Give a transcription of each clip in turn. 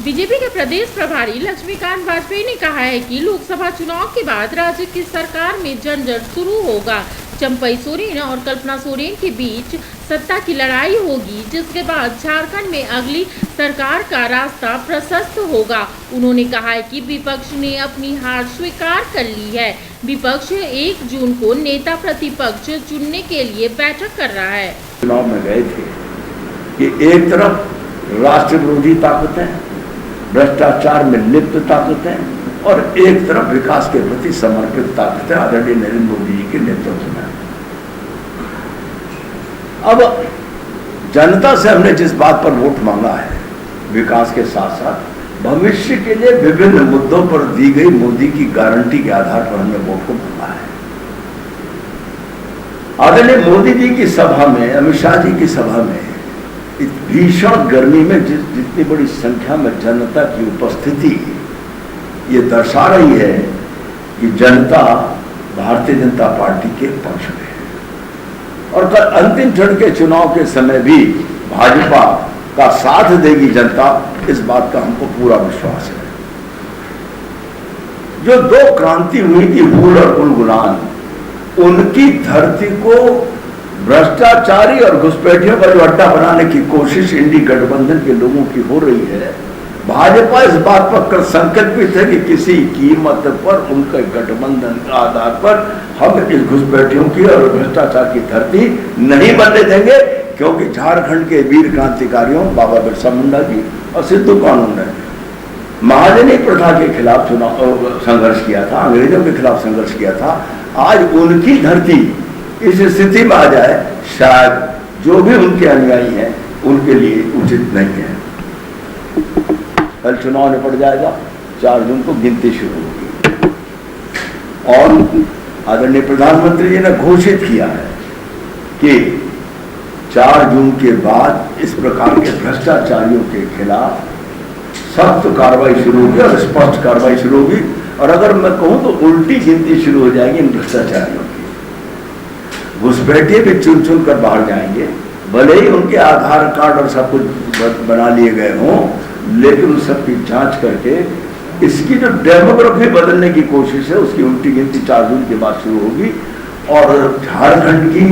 BJP के प्रदेश प्रभारी लक्ष्मीकांत वाजपेयी ने कहा है कि लोकसभा चुनाव के बाद राज्य की सरकार में झंझट शुरू होगा। चंपई सोरेन और कल्पना सोरेन के बीच सत्ता की लड़ाई होगी, जिसके बाद झारखंड में अगली सरकार का रास्ता प्रशस्त होगा। उन्होंने कहा है कि विपक्ष ने अपनी हार स्वीकार कर ली है। विपक्ष 1 जून को नेता प्रतिपक्ष चुनने के लिए बैठक कर रहा है। चुनाव में गए थे कि एक तरफ राष्ट्र विरोधी ताकतें, भ्रष्टाचार में लिप्त ताकतें और एक तरफ विकास के प्रति समर्पित ताकतें आदरणीय नरेंद्र मोदी जी के नेतृत्व में। अब जनता से हमने जिस बात पर वोट मांगा है, विकास के साथ साथ भविष्य के लिए विभिन्न मुद्दों पर दी गई मोदी की गारंटी के आधार पर हमने वोट को मांगा है। आदरणीय मोदी जी की सभा में, अमित शाह जी की सभा में भीषण गर्मी में जितनी बड़ी संख्या में जनता की उपस्थिति ये दर्शा रही है कि जनता भारतीय जनता पार्टी के पक्ष में है और कल अंतिम चरण के चुनाव के समय भी भाजपा का साथ देगी जनता, इस बात का हमको पूरा विश्वास है। जो 2 क्रांति हुई थी, हूल और गुलगुलान, उनकी धरती को भ्रष्टाचारी और घुसपैठियों का जो अड्डा बनाने की कोशिश इंडी गठबंधन के लोगों की हो रही है, भाजपा इस बात पर संकल्पित है कि किसी कीमत पर उनके गठबंधन के आधार पर हम इस घुसपैठियों की और भ्रष्टाचार की धरती नहीं बनने देंगे, क्योंकि झारखंड के वीर क्रांतिकारियों बाबा बिरसा मुंडा जी और सिद्धू कानू ने महाजनी प्रथा के खिलाफ चुनाव संघर्ष किया था, अंग्रेजों के खिलाफ संघर्ष किया था। आज उनकी धरती इस स्थिति में आ जाए, शायद जो भी उनके अनुयायी हैं उनके लिए उचित नहीं है। कल चुनाव निपट जाएगा, 4 जून को गिनती शुरू होगी और आदरणीय प्रधानमंत्री जी ने घोषित किया है कि 4 जून के बाद इस प्रकार के भ्रष्टाचारियों के खिलाफ सख्त कार्रवाई शुरू होगी और स्पष्ट कार्रवाई शुरू होगी। और अगर मैं कहूं तो उल्टी गिनती शुरू हो जाएगी इन भ्रष्टाचारियों की। घुसपैठिए भी चुन चुन कर बाहर जाएंगे, भले ही उनके आधार कार्ड और सब कुछ बना लिए गए हों, लेकिन उन सब की जांच करके इसकी जो डेमोग्राफी बदलने की कोशिश है, उसकी उल्टी गिनती 4 जून के बाद शुरू होगी और झारखंड की,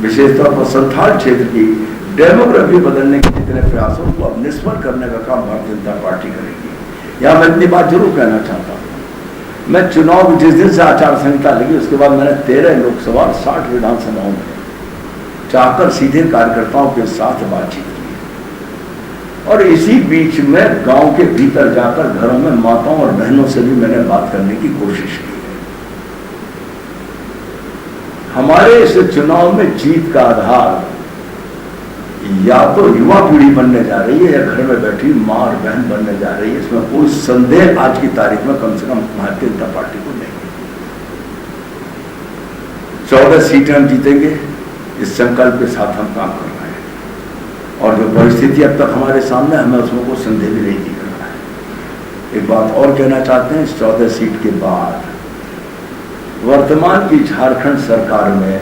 विशेष तौर पर संथाल क्षेत्र की डेमोग्राफी बदलने के जितने प्रयासों को अब निष्फल करने का काम भारतीय जनता पार्टी करेगी। यहां मैं इतनी बात जरूर कहना चाहता हूं, मैं चुनाव जिस दिन से आचार संहिता लगी उसके बाद मैंने 13 लोकसभा 60 विधानसभाओं में जाकर सीधे कार्यकर्ताओं के साथ बातचीत की और इसी बीच में गांव के भीतर जाकर घरों में माताओं और बहनों से भी मैंने बात करने की कोशिश की है। हमारे इस चुनाव में जीत का आधार या तो युवा पीढ़ी बनने जा रही है या घर में बैठी मां और बहन बनने जा रही है, इसमें कोई संदेह आज की तारीख में कम से कम भारतीय जनता पार्टी को नहीं। 14 सीटें हम जीतेंगे, इस संकल्प के साथ हम काम कर रहे हैं और जो परिस्थिति अब तक हमारे सामने, हमें उसमें कोई संदेह भी नहीं दिख रहा है। एक बात और कहना चाहते हैं, इस 14 सीट के बाद वर्तमान की झारखंड सरकार में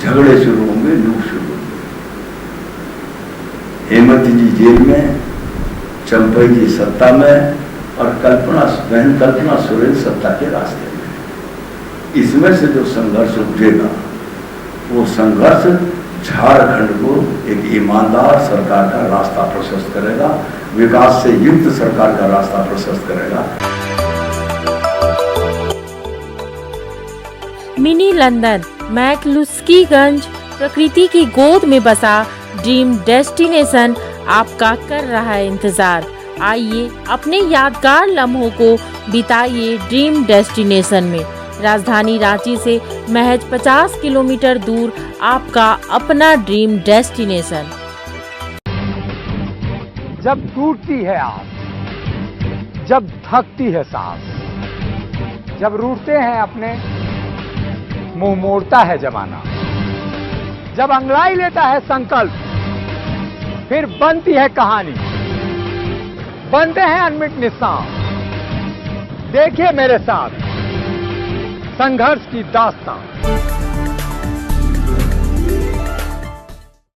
झगड़े शुरू होंगे, लूट शुरू होंगे। हेमंत जी जेल में, चंपई जी सत्ता में और बहन कल्पना सोरेन सत्ता के रास्ते में। इसमें से जो संघर्ष उठेगा, वो संघर्ष झारखंड को एक ईमानदार सरकार का रास्ता प्रशस्त करेगा, विकास से युक्त सरकार का रास्ता प्रशस्त करेगा। मिनी लंदन मैक्लुस्कीगंज प्रकृति की गोद में बसा ड्रीम डेस्टिनेशन आपका कर रहा है इंतजार। आइए अपने यादगार लम्हों को बिताइए ड्रीम डेस्टिनेशन में। राजधानी रांची से महज 50 किलोमीटर दूर आपका अपना ड्रीम डेस्टिनेशन। जब टूटती है आस, जब थकती है सांस, जब रूठते हैं अपने, मुंह मोड़ता है जमाना, जब अंगड़ाई लेता है संकल्प, फिर बनती है कहानी, बनते हैं अनमिट निशान। देखिए मेरे साथ संघर्ष की दास्तां।